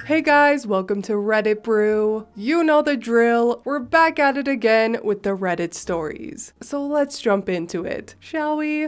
Hey guys, welcome to Reddit Brew. You know the drill. We're back at it again with the Reddit stories. So let's jump into it, shall we?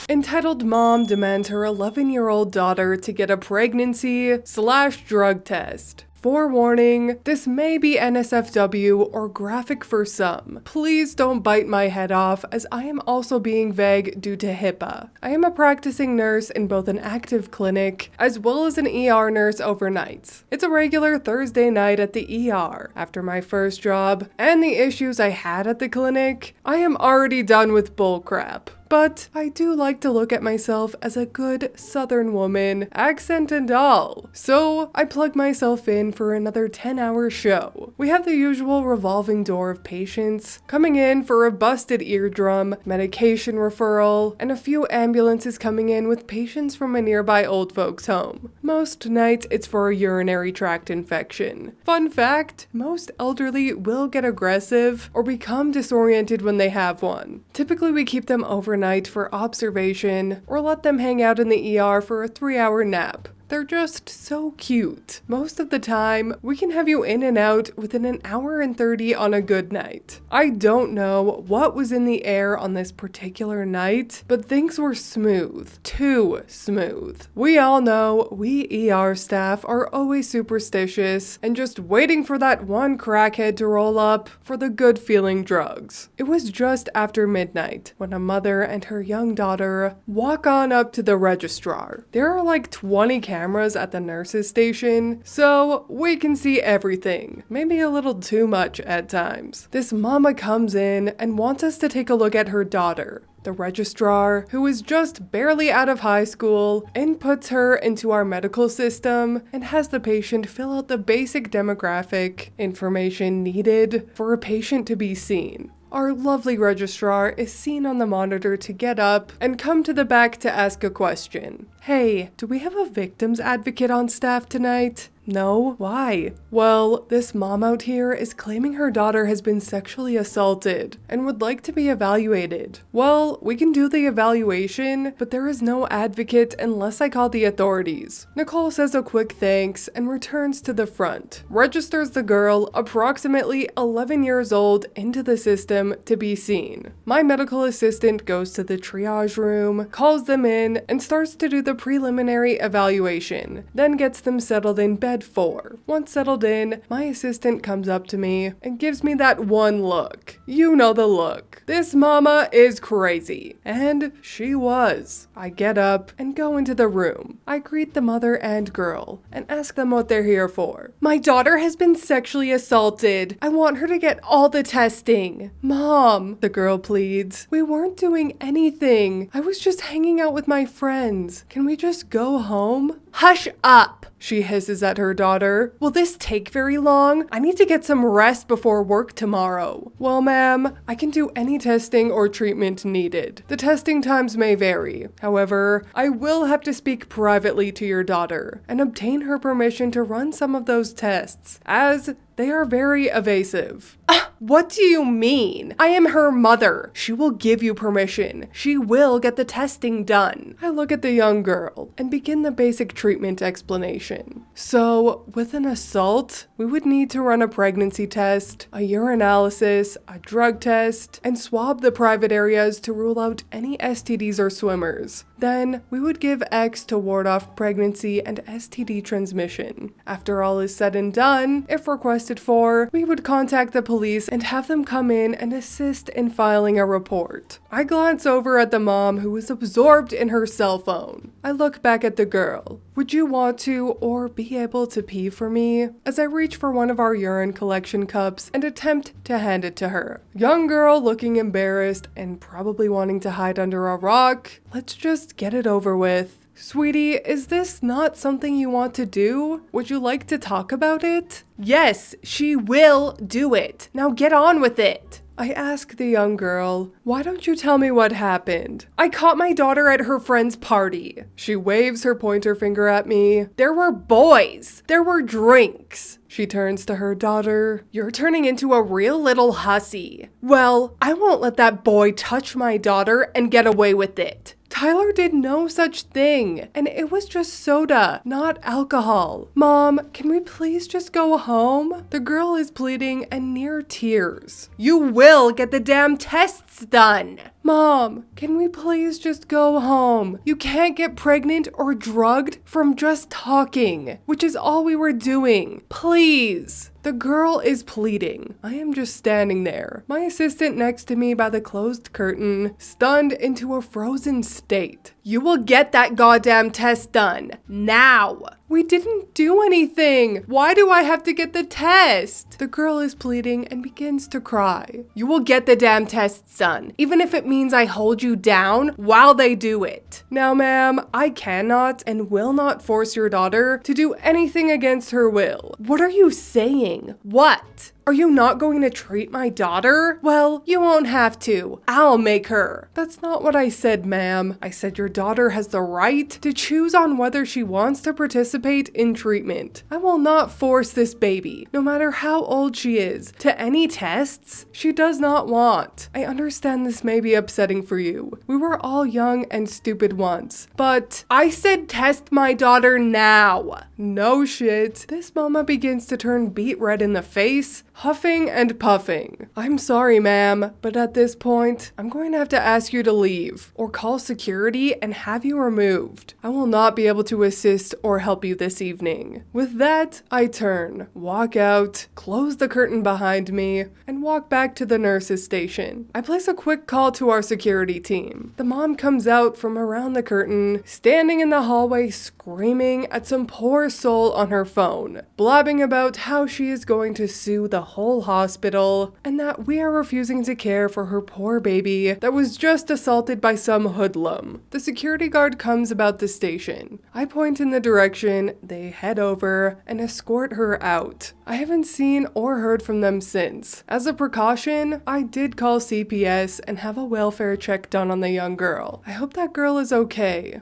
Entitled mom demands her 11-year-old daughter to get a pregnancy/drug test. Forewarning, this may be NSFW or graphic for some. Please don't bite my head off, as I am also being vague due to HIPAA. I am a practicing nurse in both an active clinic as well as an ER nurse overnights. It's a regular Thursday night at the ER. After my first job and the issues I had at the clinic, I am already done with bullcrap. But I do like to look at myself as a good Southern woman, accent and all. So I plug myself in for another 10-hour show. We have the usual revolving door of patients coming in for a busted eardrum, medication referral, and a few ambulances coming in with patients from a nearby old folks' home. Most nights it's for a urinary tract infection. Fun fact, most elderly will get aggressive or become disoriented when they have one. Typically we keep them overnight for observation or let them hang out in the ER for a 3-hour nap. They're just so cute. Most of the time, we can have you in and out within an hour and 30 on a good night. I don't know what was in the air on this particular night, but things were smooth. Too smooth. We all know we ER staff are always superstitious and just waiting for that one crackhead to roll up for the good feeling drugs. It was just after midnight when a mother and her young daughter walk on up to the registrar. There are like 20 cameras at the nurses station, so we can see everything. Maybe a little too much at times. This mama comes in and wants us to take a look at her daughter. The registrar, who is just barely out of high school, inputs her into our medical system and has the patient fill out the basic demographic information needed for a patient to be seen. Our lovely registrar is seen on the monitor to get up and come to the back to ask a question. Hey, do we have a victims advocate on staff tonight? No? Why? Well, this mom out here is claiming her daughter has been sexually assaulted and would like to be evaluated. Well, we can do the evaluation, but there is no advocate unless I call the authorities. Nicole says a quick thanks and returns to the front, registers the girl, approximately 11 years old, into the system to be seen. My medical assistant goes to the triage room, calls them in, and starts to do the preliminary evaluation, then gets them settled in bed 4. Once settled in, my assistant comes up to me and gives me that one look. You know the look. This mama is crazy. And she was. I get up and go into the room. I greet the mother and girl and ask them what they're here for. My daughter has been sexually assaulted. I want her to get all the testing. Mom, the girl pleads. We weren't doing anything. I was just hanging out with my friends. Can we just go home? Hush up, she hisses at her daughter. Will this take very long? I need to get some rest before work tomorrow. Well, ma'am, I can do any testing or treatment needed. The testing times may vary. However, I will have to speak privately to your daughter and obtain her permission to run some of those tests, as they are very evasive. What do you mean? I am her mother. She will give you permission. She will get the testing done. I look at the young girl and begin the basic treatment explanation. So, with an assault, we would need to run a pregnancy test, a urinalysis, a drug test, and swab the private areas to rule out any STDs or swimmers. Then, we would give X to ward off pregnancy and STD transmission. After all is said and done, if requested for, we would contact the police and have them come in and assist in filing a report. I glance over at the mom, who is absorbed in her cell phone. I look back at the girl. Would you want to or be able to pee for me? As I reach for one of our urine collection cups and attempt to hand it to her. Young girl looking embarrassed and probably wanting to hide under a rock. Let's just get it over with. Sweetie, is this not something you want to do? Would you like to talk about it? Yes, she will do it. Now get on with it. I ask the young girl, why don't you tell me what happened? I caught my daughter at her friend's party. She waves her pointer finger at me. There were boys. There were drinks. She turns to her daughter. You're turning into a real little hussy. Well, I won't let that boy touch my daughter and get away with it. Tyler did no such thing, and it was just soda, not alcohol. Mom, can we please just go home? The girl is pleading and near tears. You will get the damn tests done. Mom, can we please just go home? You can't get pregnant or drugged from just talking, which is all we were doing. Please. The girl is pleading. I am just standing there, my assistant next to me by the closed curtain, stunned into a frozen state. You will get that goddamn test done. Now. We didn't do anything. Why do I have to get the test? The girl is pleading and begins to cry. You will get the damn tests done, even if it means I hold you down while they do it. Now, ma'am, I cannot and will not force your daughter to do anything against her will. What are you saying? What? Are you not going to treat my daughter? Well, you won't have to. I'll make her. That's not what I said, ma'am. I said your daughter has the right to choose on whether she wants to participate in treatment. I will not force this baby, no matter how old she is, to any tests she does not want. I understand this may be upsetting for you. We were all young and stupid once, but I said test my daughter now. No shit. This mama begins to turn beet red in the face, huffing and puffing. I'm sorry, ma'am, but at this point, I'm going to have to ask you to leave or call security and have you removed. I will not be able to assist or help you this evening. With that, I turn, walk out, close the curtain behind me, and walk back to the nurse's station. I place a quick call to our security team. The mom comes out from around the curtain, standing in the hallway screaming at some poor soul on her phone, blabbing about how she is going to sue the whole hospital and that we are refusing to care for her poor baby that was just assaulted by some hoodlum. The security guard comes about the station. I point in the direction, they head over and escort her out. I haven't seen or heard from them since. As a precaution, I did call CPS and have a welfare check done on the young girl. I hope that girl is okay.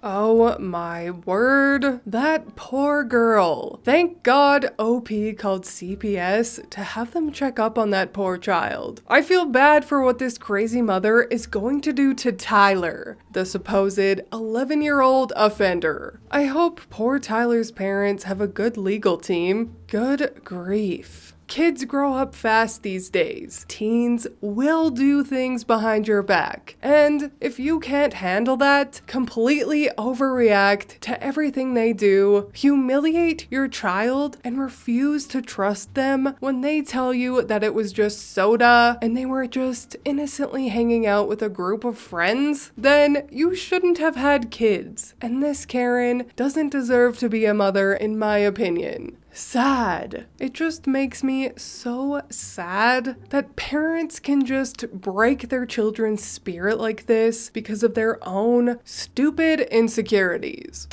Oh my word, that poor girl. Thank God OP called CPS to have them check up on that poor child. I feel bad for what this crazy mother is going to do to Tyler, the supposed 11-year-old offender. I hope poor Tyler's parents have a good legal team. Good grief. Kids grow up fast these days. Teens will do things behind your back. And if you can't handle that, completely overreact to everything they do, humiliate your child, and refuse to trust them when they tell you that it was just soda and they were just innocently hanging out with a group of friends, then you shouldn't have had kids. And this Karen doesn't deserve to be a mother, in my opinion. Sad. It just makes me so sad that parents can just break their children's spirit like this because of their own stupid insecurities.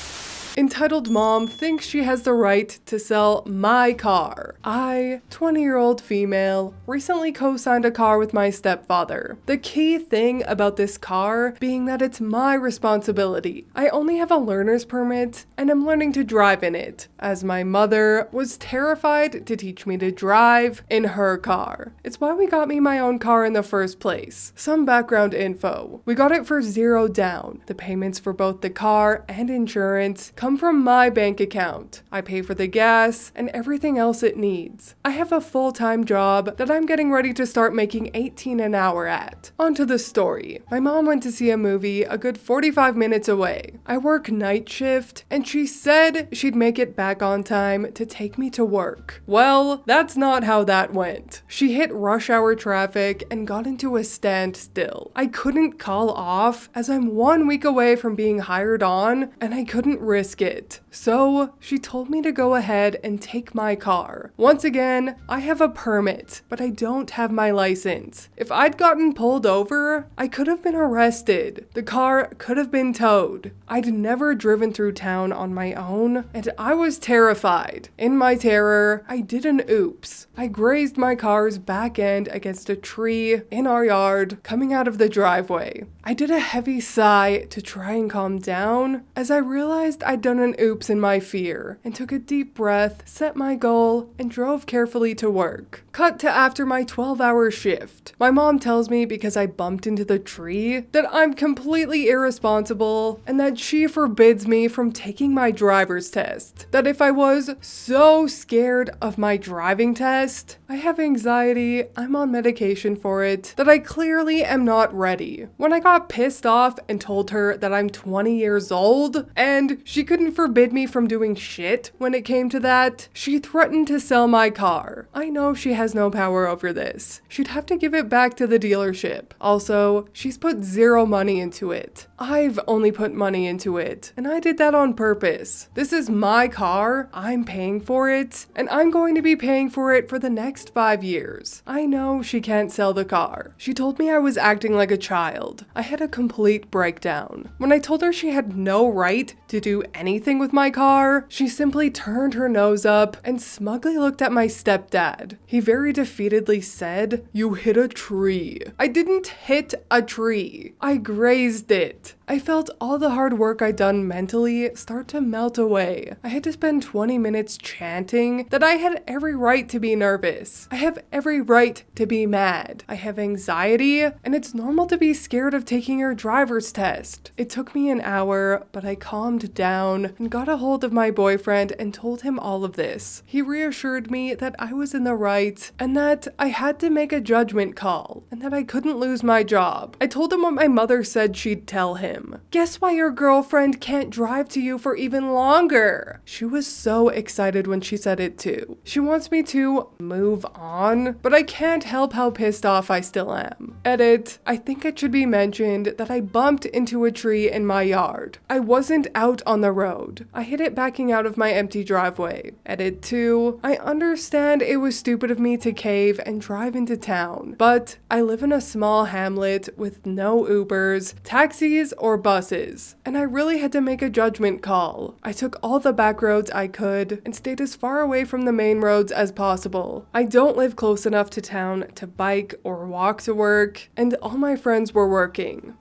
Entitled mom thinks she has the right to sell my car. I, 20-year-old female, recently co-signed a car with my stepfather. The key thing about this car being that it's my responsibility. I only have a learner's permit and I'm learning to drive in it, as my mother was terrified to teach me to drive in her car. It's why we got me my own car in the first place. Some background info. We got it for $0 down. The payments for both the car and insurance come from my bank account. I pay for the gas and everything else it needs. I have a full-time job that I'm getting ready to start making $18 an hour at. On to the story. My mom went to see a movie a good 45 minutes away. I work night shift and she said she'd make it back on time to take me to work. Well, that's not how that went. She hit rush hour traffic and got into a standstill. I couldn't call off as I'm 1 week away from being hired on and I couldn't risk it. So she told me to go ahead and take my car. Once again, I have a permit, but I don't have my license. If I'd gotten pulled over, I could have been arrested. The car could have been towed. I'd never driven through town on my own, and I was terrified. In my terror, I did an oops. I grazed my car's back end against a tree in our yard coming out of the driveway. I did a heavy sigh to try and calm down as I realized I'd had done an oops in my fear and took a deep breath, set my goal, and drove carefully to work. Cut to after my 12-hour shift. My mom tells me because I bumped into the tree that I'm completely irresponsible and that she forbids me from taking my driver's test. That if I was so scared of my driving test, I have anxiety, I'm on medication for it, that I clearly am not ready. When I got pissed off and told her that I'm 20 years old and she couldn't forbid me from doing shit when it came to that, she threatened to sell my car. I know she has no power over this. She'd have to give it back to the dealership. Also, she's put zero money into it. I've only put money into it, and I did that on purpose. This is my car, I'm paying for it, and I'm going to be paying for it for the next 5 years. I know she can't sell the car. She told me I was acting like a child. I had a complete breakdown. When I told her she had no right to do anything with my car, she simply turned her nose up and smugly looked at my stepdad. He very defeatedly said, "You hit a tree." I didn't hit a tree. I grazed it. I felt all the hard work I'd done mentally start to melt away. I had to spend 20 minutes chanting that I had every right to be nervous. I have every right to be mad. I have anxiety, and it's normal to be scared of taking your driver's test. It took me an hour, but I calmed down and got a hold of my boyfriend and told him all of this. He reassured me that I was in the right and that I had to make a judgment call and that I couldn't lose my job. I told him what my mother said she'd tell him. Guess why your girlfriend can't drive to you for even longer? She was so excited when she said it too. She wants me to move on, but I can't help how pissed off I still am. Edit, I think it should be mentioned that I bumped into a tree in my yard. I wasn't out on the road. I hit it backing out of my empty driveway. Edit 2, I understand it was stupid of me to cave and drive into town, but I live in a small hamlet with no Ubers, taxis, or buses, and I really had to make a judgment call. I took all the back roads I could and stayed as far away from the main roads as possible. I don't live close enough to town to bike or walk to work, and all my friends were working.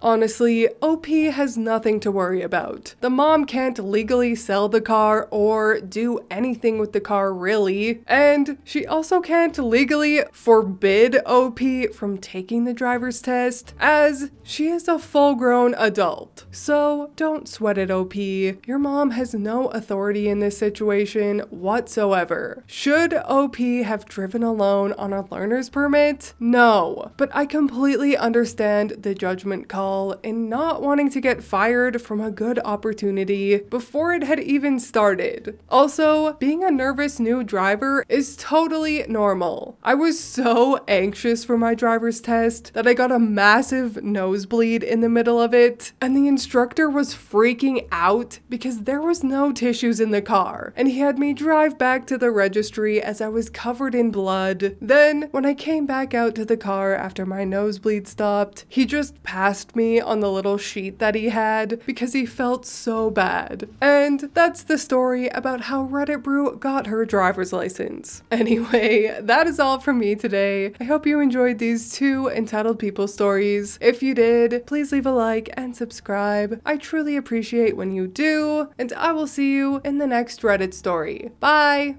Honestly, OP has nothing to worry about. The mom can't legally sell the car or do anything with the car really, and she also can't legally forbid OP from taking the driver's test as she is a full-grown adult. So don't sweat it, OP. Your mom has no authority in this situation whatsoever. Should OP have driven alone on a learner's permit? No, but I completely understand the judgment call in not wanting to get fired from a good opportunity before it had even started. Also, being a nervous new driver is totally normal. I was so anxious for my driver's test that I got a massive nosebleed in the middle of it, and the instructor was freaking out because there was no tissues in the car, and he had me drive back to the registry as I was covered in blood. Then, when I came back out to the car after my nosebleed stopped, he just passed me on the little sheet that he had because he felt so bad. And that's the story about how Reddit Brew got her driver's license. Anyway, that is all from me today. I hope you enjoyed these 2 entitled people stories. If you did, please leave a like and subscribe. I truly appreciate when you do, and I will see you in the next Reddit story. Bye!